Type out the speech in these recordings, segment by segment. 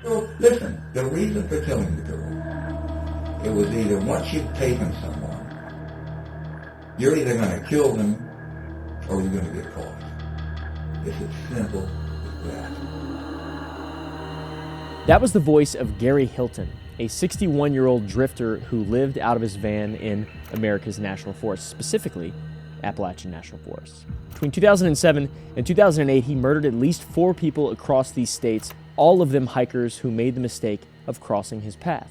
Well, listen, the reason for killing the girl, it was either once you've taken someone, you're either going to kill them or you're going to get caught. It's as simple as that. That was the voice of Gary Hilton, a 61-year-old drifter who lived out of his van in America's national forests, specifically Appalachian National Forest. Between 2007 and 2008, he murdered at least 4 people across these states, all of them hikers who made the mistake of crossing his path.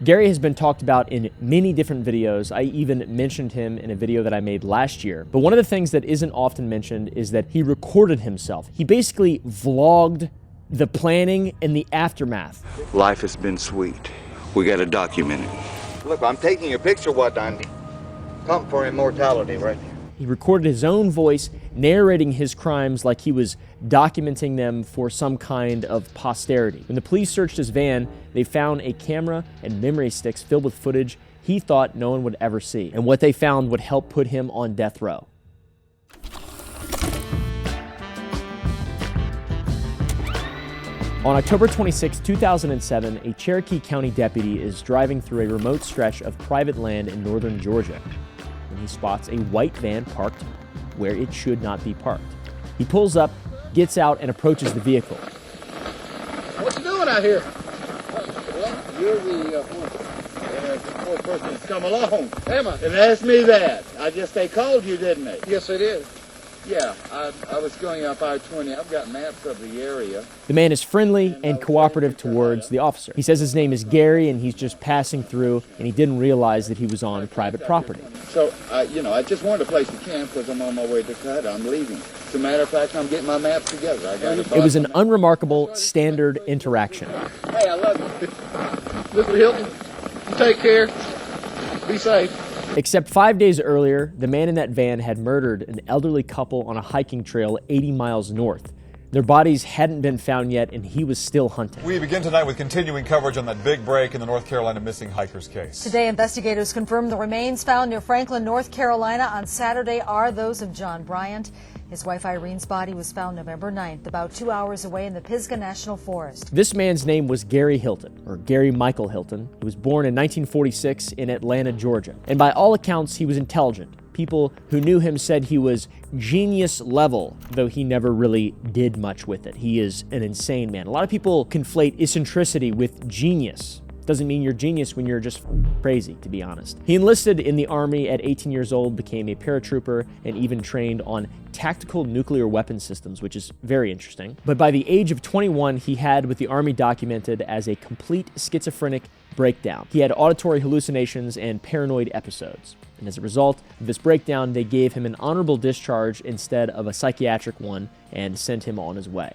Gary has been talked about in many different videos. I even mentioned him in a video that I made last year. But one of the things that isn't often mentioned is that he recorded himself. He basically vlogged the planning and the aftermath. Life has been sweet. We got to document it. Look, I'm taking a picture of what I'm come for immortality right here. He recorded his own voice narrating his crimes like he was documenting them for some kind of posterity. When the police searched his van, they found a camera and memory sticks filled with footage he thought no one would ever see. And what they found would help put him on death row. On October 26, 2007, a Cherokee County deputy is driving through a remote stretch of private land in northern Georgia when he spots a white van parked where it should not be parked. He pulls up, gets out, and approaches the vehicle. What you doing out here? Well, you're the fourth person that's come along. Am I? And asked me that. I guess they called you, didn't they? Yes, they did. Yeah, I was going up I-20. I've got maps of the area. The man is friendly and cooperative towards the officer. He says his name is Gary and he's just passing through and he didn't realize that he was on private property. So, I just wanted a place to camp because I'm on my way to Cut. I'm leaving. As a matter of fact, I'm getting my maps together. It was an unremarkable standard interaction. Hey, I love you. Mr. Hilton, you take care. Be safe. Except 5 days earlier, the man in that van had murdered an elderly couple on a hiking trail 80 miles north. Their bodies hadn't been found yet, and he was still hunting. We begin tonight with continuing coverage on that big break in the North Carolina missing hikers case. Today, investigators confirmed the remains found near Franklin, North Carolina on Saturday are those of John Bryant. His wife Irene's body was found November 9th, about 2 hours away in the Pisgah National Forest. This man's name was Gary Hilton, or Gary Michael Hilton. He was born in 1946 in Atlanta, Georgia. And by all accounts, he was intelligent. People who knew him said he was genius level, though he never really did much with it. He is an insane man. A lot of people conflate eccentricity with genius. Doesn't mean you're genius when you're just crazy, to be honest. He enlisted in the Army at 18 years old, became a paratrooper, and even trained on tactical nuclear weapon systems, which is very interesting. But by the age of 21, he had what the Army documented as a complete schizophrenic breakdown. He had auditory hallucinations and paranoid episodes. And as a result of this breakdown, they gave him an honorable discharge instead of a psychiatric one and sent him on his way.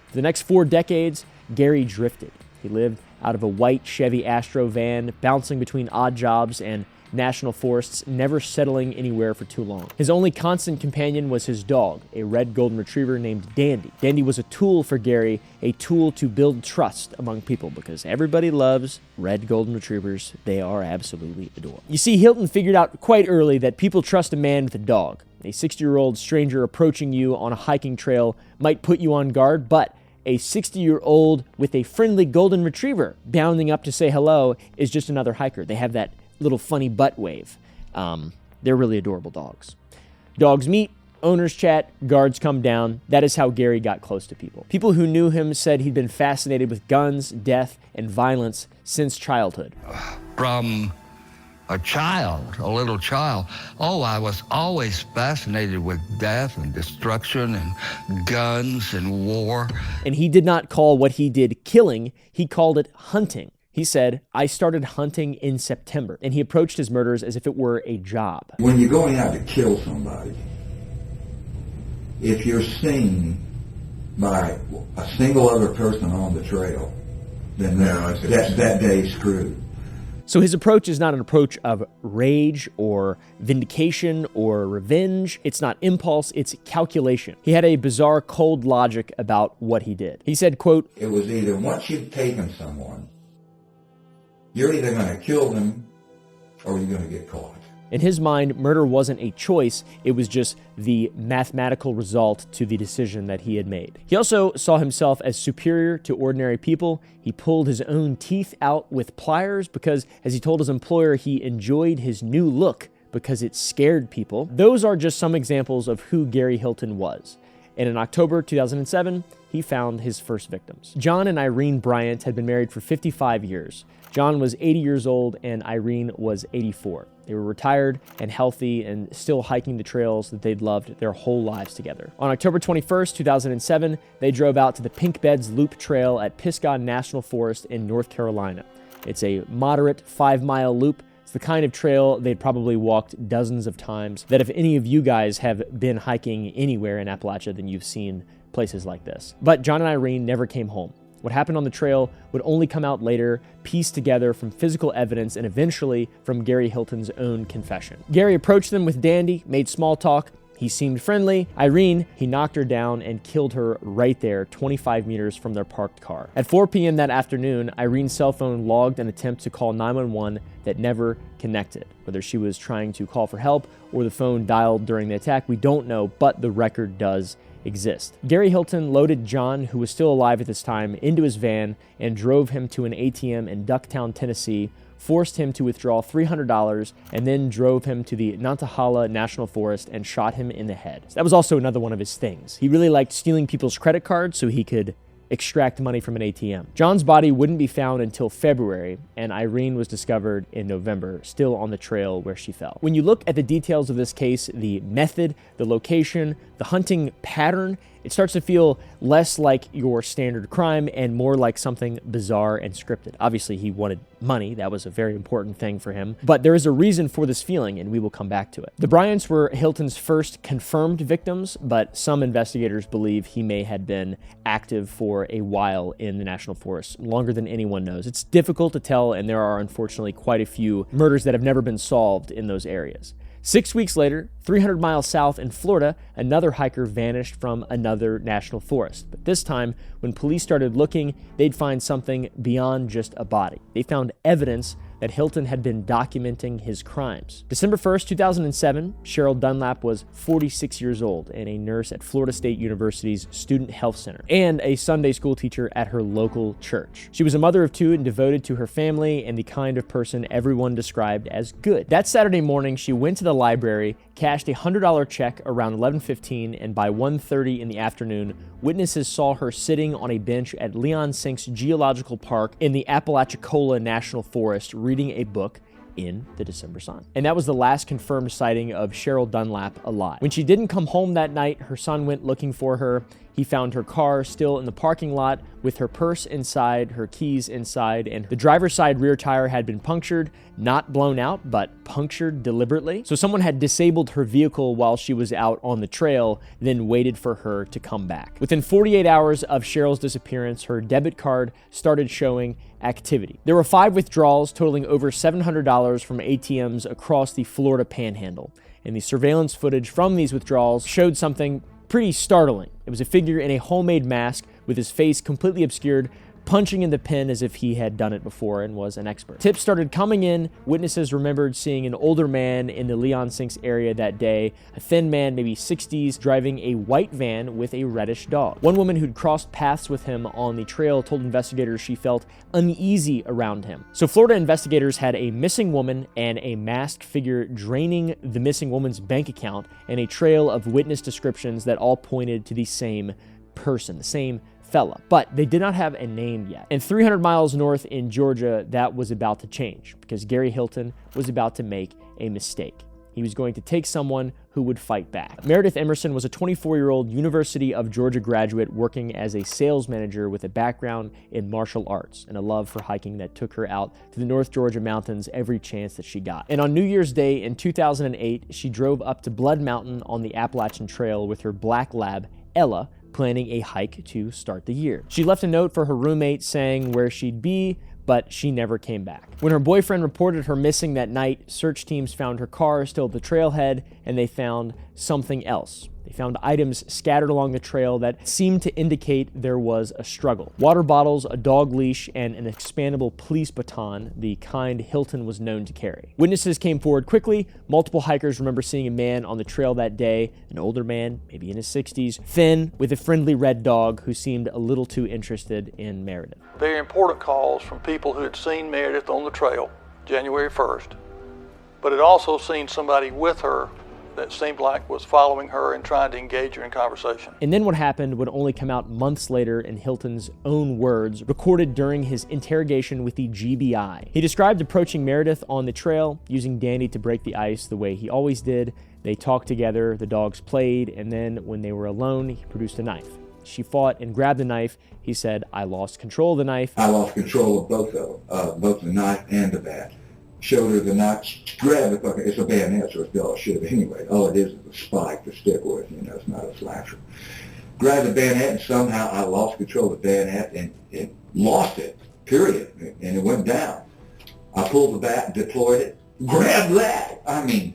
For the next 4 decades, Gary drifted. He lived out of a white Chevy Astro van, bouncing between odd jobs and national forests, never settling anywhere for too long. His only constant companion was his dog, a red golden retriever named Dandy. Dandy was a tool for Gary, a tool to build trust among people, because everybody loves red golden retrievers. They are absolutely adorable. You see, Hilton figured out quite early that people trust a man with a dog. A 60-year-old stranger approaching you on a hiking trail might put you on guard, but a 60-year-old with a friendly golden retriever bounding up to say hello is just another hiker. They have that little funny butt wave. They're really adorable dogs. Dogs meet, owners chat, guards come down. That is how Gary got close to people. People who knew him said he'd been fascinated with guns, death, and violence since childhood. From a little child, I was always fascinated with death and destruction and guns and war. And he did not call what he did killing, he called it hunting. He said, I started hunting in September, and he approached his murders as if it were a job. When you're going out to kill somebody, if you're seen by a single other person on the trail, then that day's screwed. So his approach is not an approach of rage or vindication or revenge. It's not impulse, it's calculation. He had a bizarre cold logic about what he did. He said, quote, it was either once you've taken someone, you're either going to kill them or you're going to get caught. In his mind, murder wasn't a choice, it was just the mathematical result to the decision that he had made. He also saw himself as superior to ordinary people. He pulled his own teeth out with pliers because, as he told his employer, he enjoyed his new look because it scared people. Those are just some examples of who Gary Hilton was. And in October 2007, he found his first victims. John and Irene Bryant had been married for 55 years. John was 80 years old and Irene was 84. They were retired and healthy and still hiking the trails that they'd loved their whole lives together. On October 21st, 2007, they drove out to the Pink Beds Loop Trail at Pisgah National Forest in North Carolina. It's a moderate 5-mile loop. It's the kind of trail they'd probably walked dozens of times, that if any of you guys have been hiking anywhere in Appalachia, then you've seen places like this. But John and Irene never came home. What happened on the trail would only come out later, pieced together from physical evidence and eventually from Gary Hilton's own confession. Gary approached them with dandy, made small talk. He seemed friendly. Irene, he knocked her down and killed her right there, 25 meters from their parked car. At 4 p.m. that afternoon, Irene's cell phone logged an attempt to call 911 that never connected. Whether she was trying to call for help or the phone dialed during the attack, we don't know, but the record does exist. Gary Hilton loaded John, who was still alive at this time, into his van and drove him to an ATM in Ducktown, Tennessee, forced him to withdraw $300, and then drove him to the Nantahala National Forest and shot him in the head. That was also another one of his things. He really liked stealing people's credit cards so he could extract money from an ATM. John's body wouldn't be found until February, and Irene was discovered in November, still on the trail where she fell. When you look at the details of this case, the method, the location, the hunting pattern, it starts to feel less like your standard crime and more like something bizarre and scripted. Obviously, he wanted money. That was a very important thing for him. But there is a reason for this feeling, and we will come back to it. The Bryants were Hilton's first confirmed victims, but some investigators believe he may have been active for a while in the National Forest, longer than anyone knows. It's difficult to tell, and there are unfortunately quite a few murders that have never been solved in those areas. 6 weeks later, 300 miles south in Florida, another hiker vanished from another national forest. But this time, when police started looking, they'd find something beyond just a body. They found evidence that Hilton had been documenting his crimes. December 1st, 2007, Cheryl Dunlap was 46 years old and a nurse at Florida State University's Student Health Center and a Sunday school teacher at her local church. She was a mother of two and devoted to her family and the kind of person everyone described as good. That Saturday morning, she went to the library, cashed a $100 check around 11:15, and by 1:30 in the afternoon, witnesses saw her sitting on a bench at Leon Sink's Geological Park in the Apalachicola National Forest reading a book in the December sun. And that was the last confirmed sighting of Cheryl Dunlap alive. When she didn't come home that night, her son went looking for her. He found her car still in the parking lot with her purse inside, her keys inside, and the driver's side rear tire had been punctured, not blown out, but punctured deliberately. So someone had disabled her vehicle while she was out on the trail, then waited for her to come back. Within 48 hours of Cheryl's disappearance, her debit card started showing activity. There were 5 withdrawals totaling over $700 from ATMs across the Florida Panhandle, and the surveillance footage from these withdrawals showed something pretty startling. It was a figure in a homemade mask with his face completely obscured, punching in the pen as if he had done it before and was an expert. Tips started coming in. Witnesses remembered seeing an older man in the Leon Sinks area that day, a thin man, maybe 60s, driving a white van with a reddish dog. One woman who'd crossed paths with him on the trail told investigators she felt uneasy around him. So Florida investigators had a missing woman and a masked figure draining the missing woman's bank account and a trail of witness descriptions that all pointed to the same person, the same fella, but they did not have a name yet. And 300 miles north in Georgia, that was about to change because Gary Hilton was about to make a mistake. He was going to take someone who would fight back. Meredith Emerson was a 24-year-old University of Georgia graduate working as a sales manager with a background in martial arts and a love for hiking that took her out to the North Georgia mountains every chance that she got. And on New Year's Day in 2008, she drove up to Blood Mountain on the Appalachian Trail with her black lab, Ella, planning a hike to start the year. She left a note for her roommate saying where she'd be, but she never came back. When her boyfriend reported her missing that night, search teams found her car still at the trailhead, and they found something else. They found items scattered along the trail that seemed to indicate there was a struggle. Water bottles, a dog leash, and an expandable police baton, the kind Hilton was known to carry. Witnesses came forward quickly. Multiple hikers remember seeing a man on the trail that day, an older man, maybe in his 60s, thin, with a friendly red dog who seemed a little too interested in Meredith. Very important calls from people who had seen Meredith on the trail January 1st, but had also seen somebody with her that seemed like was following her and trying to engage her in conversation. And then what happened would only come out months later in Hilton's own words, recorded during his interrogation with the GBI. He described approaching Meredith on the trail, using Dandy to break the ice the way he always did. They talked together, the dogs played, and then when they were alone, he produced a knife. She fought and grabbed the knife. He said, "I lost control of the knife." I lost control of both of them, both the knife and the bat. Showed her the knife, grabbed the fucking, it's a bayonet, so it's all shit anyway. All it is a spike to stick with, it's not a slasher. Grabbed the bayonet, and somehow I lost control of the bayonet, and it lost it, period, and it went down. I pulled the bat, deployed it, grabbed that. I mean,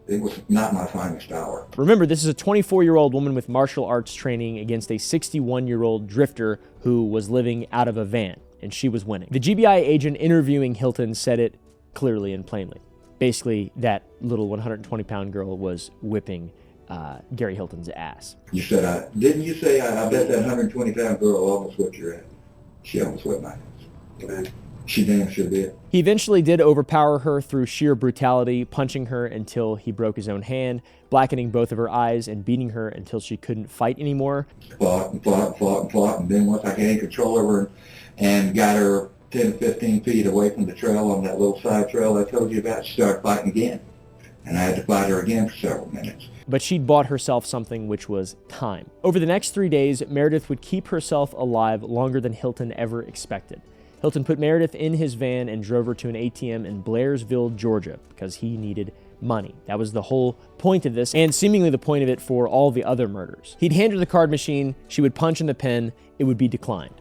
it was not my finest hour. Remember, this is a 24-year-old woman with martial arts training against a 61-year-old drifter who was living out of a van, and she was winning. The GBI agent interviewing Hilton said it clearly and plainly. Basically, that little 120-pound girl was whipping Gary Hilton's ass. You said, didn't you say, I bet that 120-pound girl almost whipped your ass? She almost whipped my ass. She damn sure did. He eventually did overpower her through sheer brutality, punching her until he broke his own hand, blackening both of her eyes, and beating her until she couldn't fight anymore. Fought, and then once I gained control of her and got her 10 to 15 feet away from the trail on that little side trail I told you about, she started fighting again. And I had to fight her again for several minutes. But she'd bought herself something, which was time. Over the next 3 days, Meredith would keep herself alive longer than Hilton ever expected. Hilton put Meredith in his van and drove her to an ATM in Blairsville, Georgia, because he needed money. That was the whole point of this, and seemingly the point of it for all the other murders. He'd hand her the card machine, she would punch in the pen, it would be declined.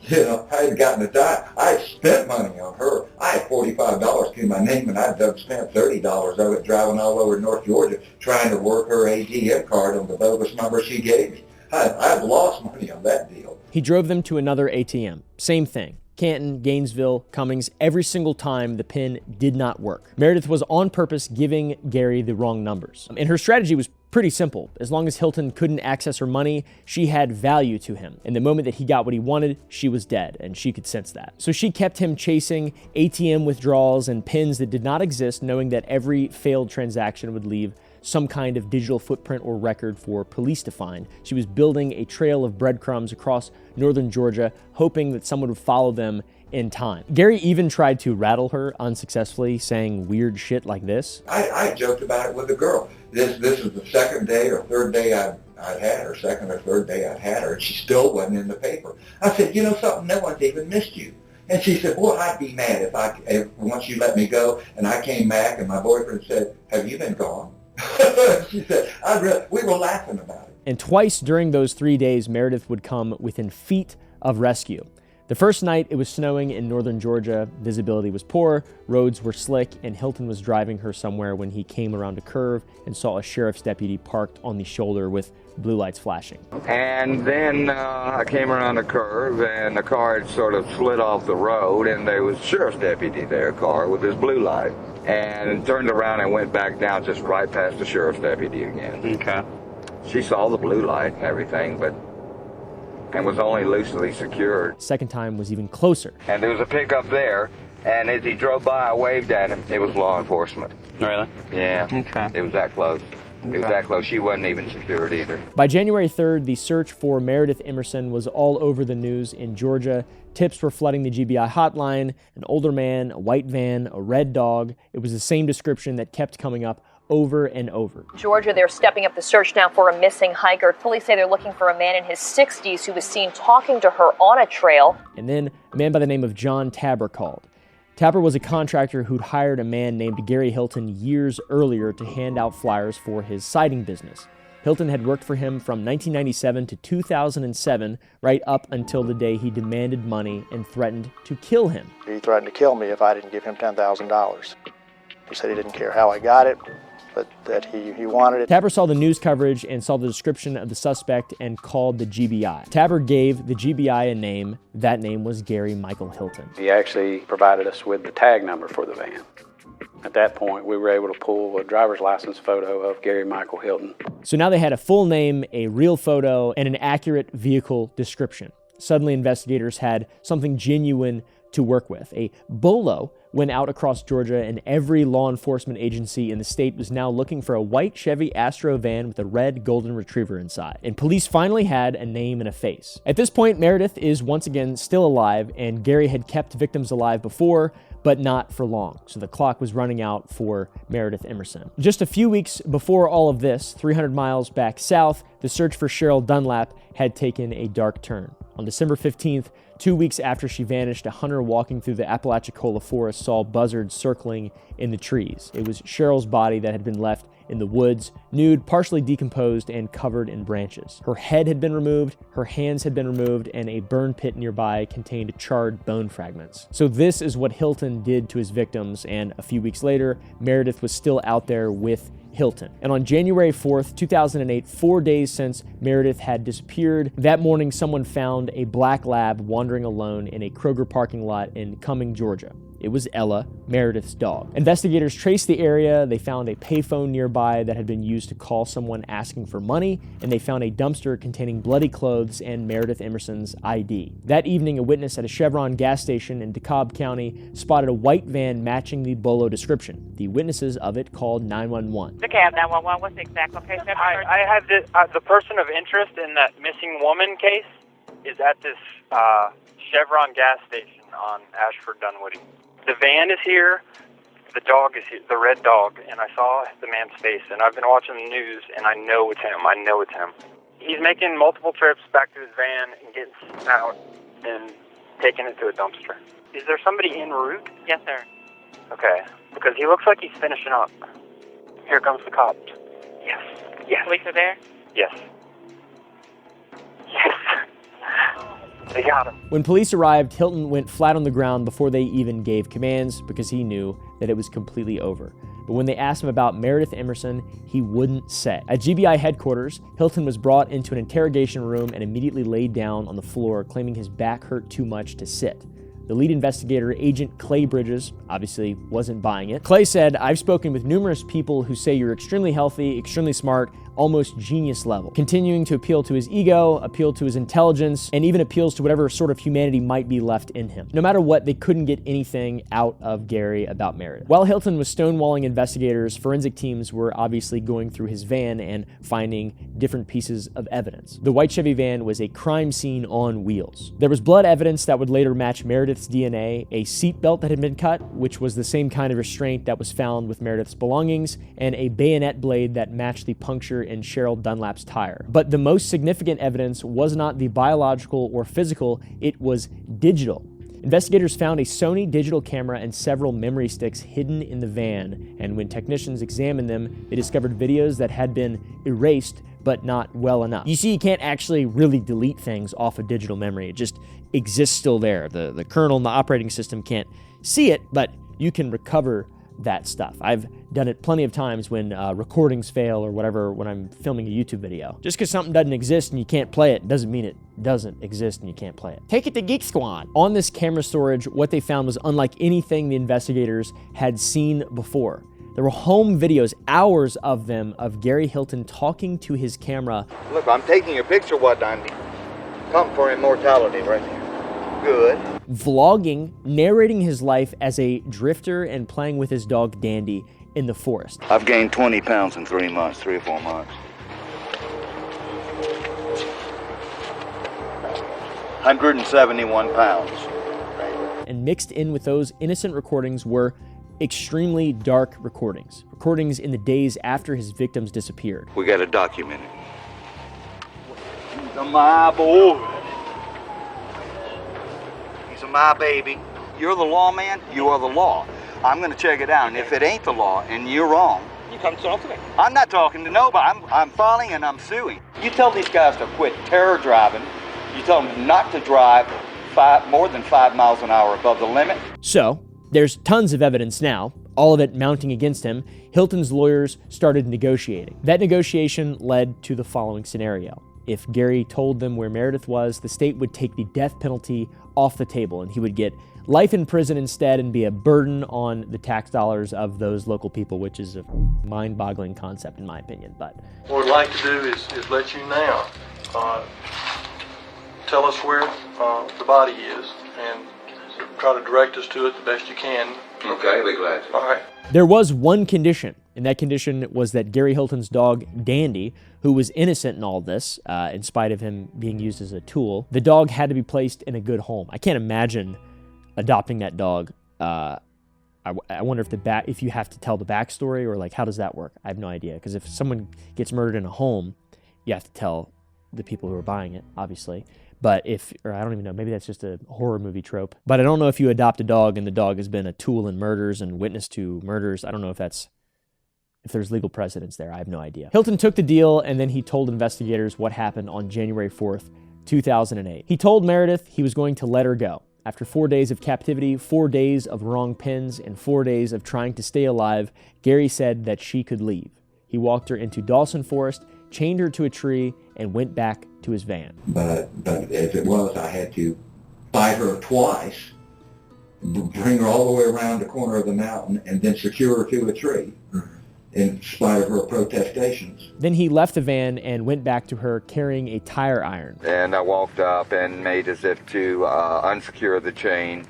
I had gotten a dime. I had spent money on her. I had $45 to my name, and I'd spent $30 of it driving all over North Georgia trying to work her ATM card on the bogus number she gave me. I'd lost money on that deal. He drove them to another ATM. Same thing. Canton, Gainesville, Cummings, every single time the pin did not work. Meredith was on purpose giving Gary the wrong numbers. And her strategy was pretty simple. As long as Hilton couldn't access her money, she had value to him. And the moment that he got what he wanted, she was dead, and she could sense that. So she kept him chasing ATM withdrawals and pins that did not exist, knowing that every failed transaction would leave some kind of digital footprint or record for police to find. She was building a trail of breadcrumbs across northern Georgia, hoping that someone would follow them in time. Gary even tried to rattle her unsuccessfully, saying weird shit like this. I joked about it with the girl. This is the second day or third day I'd had her, second or third day I'd had her, and she still wasn't in the paper. I said, something, no one's even missed you. And she said, well, I'd be mad if once you let me go, and I came back and my boyfriend said, have you been gone? She said, we were laughing about it. And twice during those 3 days, Meredith would come within feet of rescue. The first night, it was snowing in northern Georgia. Visibility was poor, roads were slick, and Hilton was driving her somewhere when he came around a curve and saw a sheriff's deputy parked on the shoulder with blue lights flashing. And then I came around the curve, and the car had sort of slid off the road, and there was a sheriff's deputy there, car with his blue light, and turned around and went back down just right past the sheriff's deputy again. Okay. She saw the blue light and everything, and was only loosely secured. Second time was even closer. And there was a pickup there, and as he drove by, I waved at him. It was law enforcement. Really? Yeah. Okay. It was that close. It was that close. She wasn't even secured either. By January 3rd, the search for Meredith Emerson was all over the news in Georgia. Tips were flooding the GBI hotline: an older man, a white van, a red dog. It was the same description that kept coming up over and over. Georgia, they're stepping up the search now for a missing hiker. Police say they're looking for a man in his 60s who was seen talking to her on a trail. And then a man by the name of John Tabor called. Tabor was a contractor who'd hired a man named Gary Hilton years earlier to hand out flyers for his siding business. Hilton had worked for him from 1997 to 2007, right up until the day he demanded money and threatened to kill him. He threatened to kill me if I didn't give him $10,000. He said he didn't care how I got it, but that he wanted it. Tapper saw the news coverage and saw the description of the suspect and called the GBI. Tapper gave the GBI a name. That name was Gary Michael Hilton. He actually provided us with the tag number for the van. At that point, we were able to pull a driver's license photo of Gary Michael Hilton. So now they had a full name, a real photo, and an accurate vehicle description. Suddenly, investigators had something genuine to work with. A bolo went out across Georgia, and every law enforcement agency in the state was now looking for a white Chevy Astro van with a red golden retriever inside. And police finally had a name and a face. At this point, Meredith is once again still alive, and Gary had kept victims alive before, but not for long. So the clock was running out for Meredith Emerson. Just a few weeks before all of this, 300 miles back south, the search for Cheryl Dunlap had taken a dark turn. On December 15th, 2 weeks after she vanished, a hunter walking through the Apalachicola forest saw buzzards circling in the trees. It was Cheryl's body that had been left in the woods, nude, partially decomposed, and covered in branches. Her head had been removed, her hands had been removed, and a burn pit nearby contained charred bone fragments. So this is what Hilton did to his victims, and a few weeks later, Meredith was still out there with Hilton. And on January 4th, 2008, 4 days since Meredith had disappeared, that morning someone found a black lab wandering alone in a Kroger parking lot in Cumming, Georgia. It was Ella, Meredith's dog. Investigators traced the area. They found a payphone nearby that had been used to call someone asking for money, and they found a dumpster containing bloody clothes and Meredith Emerson's ID. That evening, a witness at a Chevron gas station in DeKalb County spotted a white van matching the bolo description. The witnesses of it called 911. DeKalb 911, what's the exact location? I have the person of interest in that missing woman case is at this Chevron gas station on Ashford Dunwoody. The van is here, the dog is here, the red dog, and I saw the man's face, and I've been watching the news, and I know it's him. He's making multiple trips back to his van and getting out and taking it to a dumpster. Is there somebody en route? Yes, sir. Okay, because he looks like he's finishing up. Here comes the cops. Yes. Police are there? Yes. They got him. When police arrived, Hilton went flat on the ground before they even gave commands because he knew that it was completely over. But when they asked him about Meredith Emerson, he wouldn't say. At GBI headquarters, Hilton was brought into an interrogation room and immediately laid down on the floor, claiming his back hurt too much to sit. The lead investigator, Agent Clay Bridges, obviously wasn't buying it. Clay said, "I've spoken with numerous people who say you're extremely healthy, extremely smart, almost genius level," continuing to appeal to his ego, appeal to his intelligence, and even appeals to whatever sort of humanity might be left in him. No matter what, they couldn't get anything out of Gary about Meredith. While Hilton was stonewalling investigators, forensic teams were obviously going through his van and finding different pieces of evidence. The white Chevy van was a crime scene on wheels. There was blood evidence that would later match Meredith's DNA, a seatbelt that had been cut, which was the same kind of restraint that was found with Meredith's belongings, and a bayonet blade that matched the puncture in Cheryl Dunlap's tire. But the most significant evidence was not the biological or physical, it was digital. Investigators found a Sony digital camera and several memory sticks hidden in the van, and when technicians examined them, they discovered videos that had been erased but not well enough. You see, you can't actually really delete things off a digital memory. It just exists still there. The kernel and the operating system can't see it, but you can recover that stuff. I've done it plenty of times when recordings fail or whatever when I'm filming a YouTube video. Just because something doesn't exist and you can't play it doesn't mean it doesn't exist and you can't play it. Take it to Geek Squad. On this camera storage, what they found was unlike anything the investigators had seen before. There were home videos, hours of them, of Gary Hilton talking to his camera. Look, I'm taking a picture, what I need. Come for immortality right here. Good. Vlogging, narrating his life as a drifter and playing with his dog Dandy in the forest. I've gained 20 pounds in 3 months, 3 or 4 months. 171 pounds. And mixed in with those innocent recordings were extremely dark recordings. Recordings in the days after his victims disappeared. We got to document it. He's a my boy. He's a my baby. You're the lawman, you are the law. I'm going to check it out, and if it ain't the law and you're wrong, You come talk to me. I'm not talking to nobody. I'm filing and I'm suing. You tell these guys to quit terror driving. You tell them not to drive more than 5 miles an hour above the limit. So, there's tons of evidence now, all of it mounting against him, Hilton's lawyers started negotiating. That negotiation led to the following scenario. If Gary told them where Meredith was, the state would take the death penalty off the table, and he would get life in prison instead and be a burden on the tax dollars of those local people, which is a mind-boggling concept in my opinion. But what we'd like to do is let you now tell us where the body is and try to direct us to it the best you can. Okay, I'll be glad to. All right. there was one condition, and that condition was that Gary Hilton's dog, Dandy, who was innocent in all this, in spite of him being used as a tool, the dog had to be placed in a good home. I can't imagine adopting that dog. I wonder if you have to tell the backstory, or like, how does that work? I have no idea, because if someone gets murdered in a home, you have to tell the people who are buying it, obviously. But I don't even know, maybe that's just a horror movie trope. But I don't know if you adopt a dog and the dog has been a tool in murders and witness to murders. I don't know if there's legal precedence there. I have no idea. Hilton took the deal, and then he told investigators what happened on January 4th, 2008. He told Meredith he was going to let her go. After 4 days of captivity, 4 days of wrong pins, and 4 days of trying to stay alive, Gary said that she could leave. He walked her into Dawson Forest, chained her to a tree, and went back to his van. But as it was, I had to fight her twice, bring her all the way around the corner of the mountain, and then secure her to a tree, in spite of her protestations. Then he left the van and went back to her carrying a tire iron. And I walked up and made as if to unsecure the chain,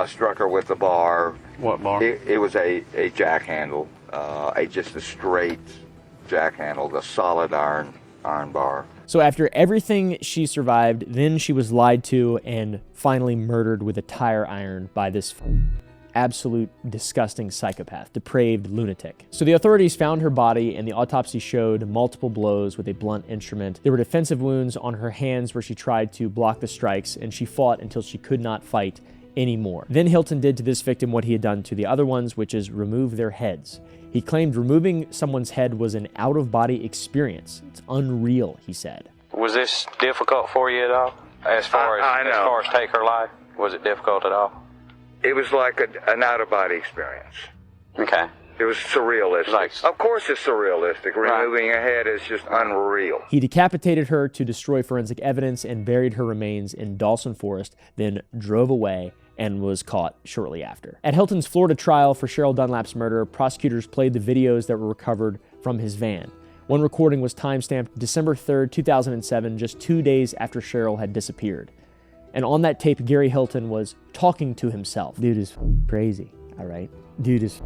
struck her with the bar. What bar? It was a jack handle, just a straight jack handle, the solid iron bar. So after everything she survived, then she was lied to and finally murdered with a tire iron by this absolute disgusting psychopath, depraved lunatic. So the authorities found her body, and the autopsy showed multiple blows with a blunt instrument. There were defensive wounds on her hands where she tried to block the strikes, and she fought until she could not fight anymore. Then Hilton did to this victim what he had done to the other ones, which is remove their heads. He claimed removing someone's head was an out-of-body experience. It's unreal, he said. Was this difficult for you at all? As far as take her life, was it difficult at all? It was like an out-of-body experience. Okay. It was surrealistic. Of course it's surrealistic. Removing a head is just unreal. He decapitated her to destroy forensic evidence and buried her remains in Dawson Forest, then drove away and was caught shortly after. At Hilton's Florida trial for Cheryl Dunlap's murder, prosecutors played the videos that were recovered from his van. One recording was timestamped December 3rd, 2007, just 2 days after Cheryl had disappeared. And on that tape, Gary Hilton was talking to himself. Dude is crazy, all right? Dude is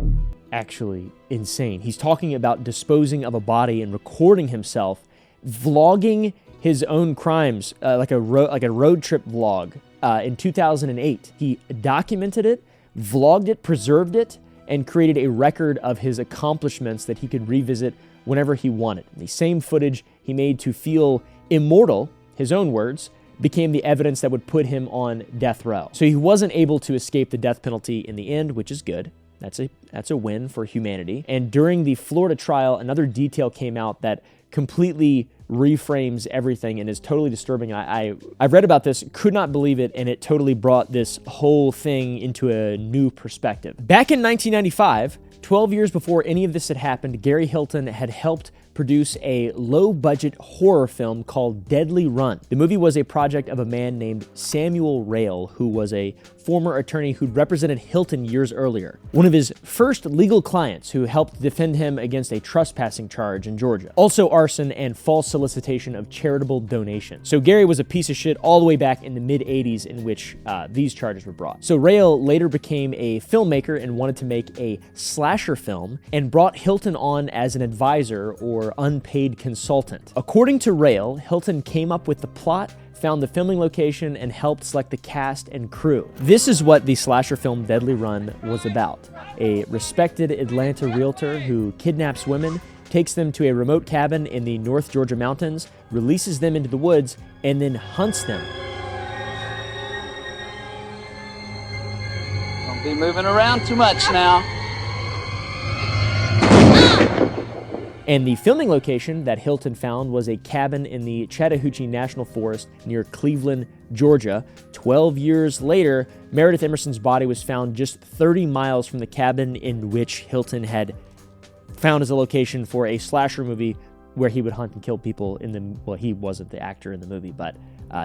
actually insane. He's talking about disposing of a body and recording himself, vlogging his own crimes, like a road trip vlog. In 2008, he documented it, vlogged it, preserved it, and created a record of his accomplishments that he could revisit whenever he wanted. The same footage he made to feel immortal, his own words, became the evidence that would put him on death row. So he wasn't able to escape the death penalty in the end, which is good. That's a win for humanity. And during the Florida trial, another detail came out that completely reframes everything and is totally disturbing. I've read about this, could not believe it, and it totally brought this whole thing into a new perspective. Back in 1995, 12 years before any of this had happened, Gary Hilton had helped produce a low-budget horror film called Deadly Run. The movie was a project of a man named Samuel Rail, who was a former attorney who'd represented Hilton years earlier. One of his first legal clients who helped defend him against a trespassing charge in Georgia. Also arson and false solicitation of charitable donations. So Gary was a piece of shit all the way back in the mid-'80s in which these charges were brought. So Rail later became a filmmaker and wanted to make a slasher film and brought Hilton on as an advisor or unpaid consultant. According to Rail, Hilton came up with the plot, found the filming location, and helped select the cast and crew. This is what the slasher film Deadly Run was about. A respected Atlanta realtor who kidnaps women, takes them to a remote cabin in the North Georgia mountains, releases them into the woods, and then hunts them. Don't be moving around too much now. And the filming location that Hilton found was a cabin in the Chattahoochee National Forest near Cleveland, Georgia, 12 years later, Meredith Emerson's body was found just 30 miles from the cabin in which Hilton had found as a location for a slasher movie where he would hunt and kill people in the, well, he wasn't the actor in the movie, but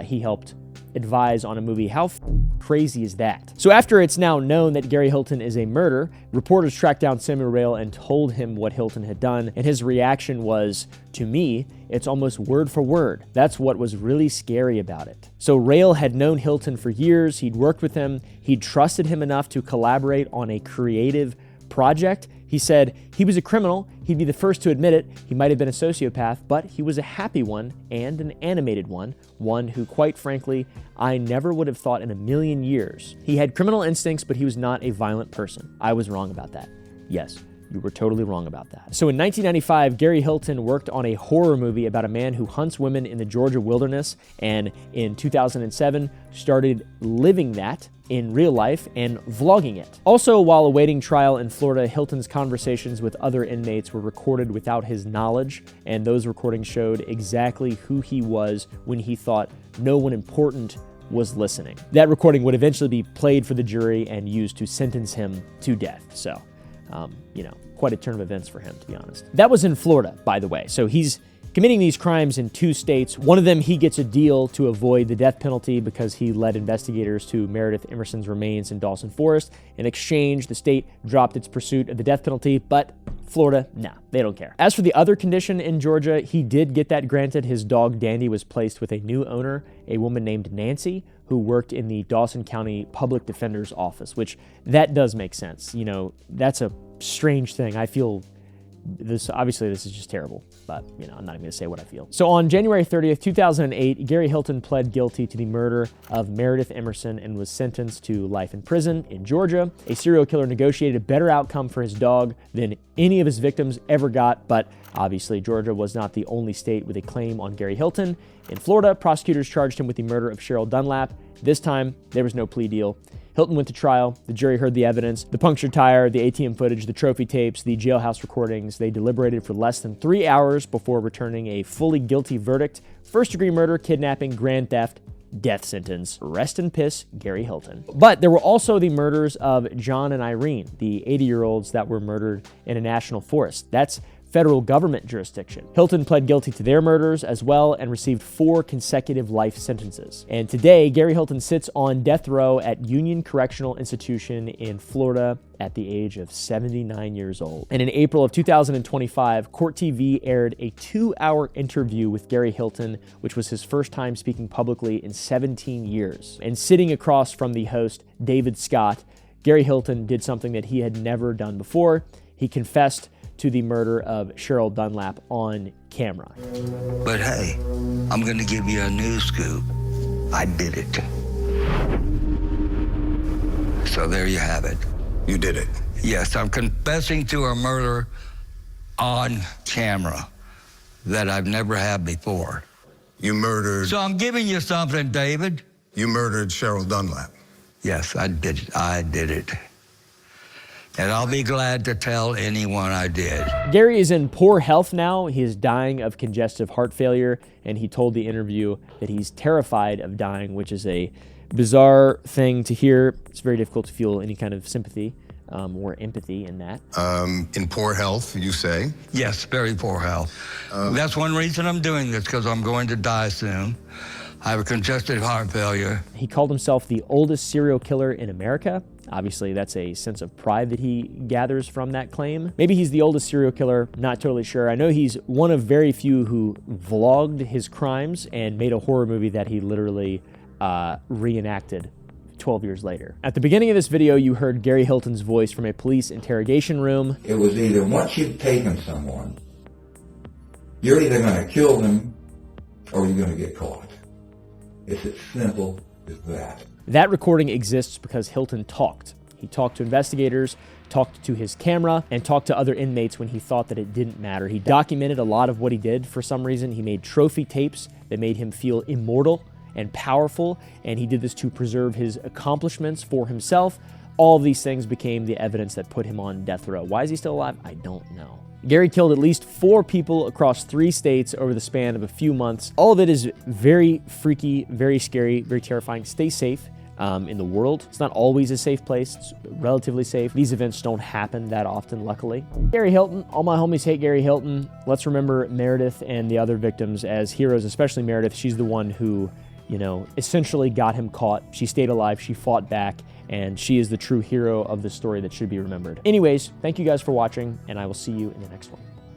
he helped advise on a movie. How crazy is that? So after it's now known that Gary Hilton is a murderer, reporters tracked down Samuel Rail and told him what Hilton had done, and his reaction was, to me, it's almost word for word. That's what was really scary about it. So Rail had known Hilton for years, he'd worked with him, he'd trusted him enough to collaborate on a creative project. He said he was a criminal, he'd be the first to admit it, he might have been a sociopath, but he was a happy one and an animated one who, quite frankly, I never would have thought in a million years. He had criminal instincts, but he was not a violent person. I was wrong about that. Yes, you were totally wrong about that. So in 1995, Gary Hilton worked on a horror movie about a man who hunts women in the Georgia wilderness, and in 2007 started living that in real life and vlogging it. Also, while awaiting trial in Florida, Hilton's conversations with other inmates were recorded without his knowledge, and those recordings showed exactly who he was when he thought no one important was listening. That recording would eventually be played for the jury and used to sentence him to death. So, quite a turn of events for him, to be honest. That was in Florida, by the way. So he's committing these crimes in 2 states. One of them, he gets a deal to avoid the death penalty because he led investigators to Meredith Emerson's remains in Dawson Forest. In exchange, the state dropped its pursuit of the death penalty, but Florida, nah, they don't care. As for the other condition in Georgia, he did get that granted. His dog Dandy was placed with a new owner, a woman named Nancy, who worked in the Dawson County Public Defender's Office, which that does make sense. That's a strange thing. I feel this, obviously this is just terrible, but I'm not even gonna say what I feel. So on January 30th, 2008, Gary Hilton pled guilty to the murder of Meredith Emerson and was sentenced to life in prison in Georgia. A serial killer negotiated a better outcome for his dog than any of his victims ever got, but obviously Georgia was not the only state with a claim on Gary Hilton. In Florida, prosecutors charged him with the murder of Cheryl Dunlap. This time, there was no plea deal. Hilton went to trial. The jury heard the evidence, the punctured tire, the ATM footage, the trophy tapes, the jailhouse recordings. They deliberated for less than 3 hours before returning a fully guilty verdict. First-degree murder, kidnapping, grand theft, death sentence. Rest in piss, Gary Hilton. But there were also the murders of John and Irene, the 80-year-olds that were murdered in a national forest. That's federal government jurisdiction. Hilton pled guilty to their murders as well and received 4 consecutive life sentences. And today, Gary Hilton sits on death row at Union Correctional Institution in Florida at the age of 79 years old. And in April of 2025, Court TV aired a 2-hour interview with Gary Hilton, which was his first time speaking publicly in 17 years. And sitting across from the host, David Scott, Gary Hilton did something that he had never done before. He confessed to the murder of Cheryl Dunlap on camera. But hey, I'm going to give you a news scoop. I did it. So there you have it. You did it? Yes, I'm confessing to a murder on camera that I've never had before. You murdered... So I'm giving you something, David. You murdered Cheryl Dunlap. Yes, I did it. I did it. And I'll be glad to tell anyone I did. Gary is in poor health now. He is dying of congestive heart failure, and he told the interview that he's terrified of dying, which is a bizarre thing to hear. It's very difficult to feel any kind of sympathy or empathy in that. In poor health, you say? Yes, very poor health. That's one reason I'm doing this, because I'm going to die soon. I have a congestive heart failure. He called himself the oldest serial killer in America. Obviously, that's a sense of pride that he gathers from that claim. Maybe he's the oldest serial killer, not totally sure. I know he's one of very few who vlogged his crimes and made a horror movie that he literally reenacted 12 years later. At the beginning of this video, you heard Gary Hilton's voice from a police interrogation room. It was either once you've taken someone, you're either going to kill them or you're going to get caught. It's as simple as that. That recording exists because Hilton talked. He talked to investigators, talked to his camera, and talked to other inmates when he thought that it didn't matter. He documented a lot of what he did for some reason. He made trophy tapes that made him feel immortal and powerful, and he did this to preserve his accomplishments for himself. All of these things became the evidence that put him on death row. Why is he still alive? I don't know. Gary killed at least 4 people across 3 states over the span of a few months. All of it is very freaky, very scary, very terrifying. Stay safe in the world. It's not always a safe place. It's relatively safe. These events don't happen that often, luckily. Gary Hilton. All my homies hate Gary Hilton. Let's remember Meredith and the other victims as heroes, especially Meredith. She's the one who, you know, essentially got him caught. She stayed alive. She fought back. And she is the true hero of the story that should be remembered. Anyways, thank you guys for watching, and I will see you in the next one.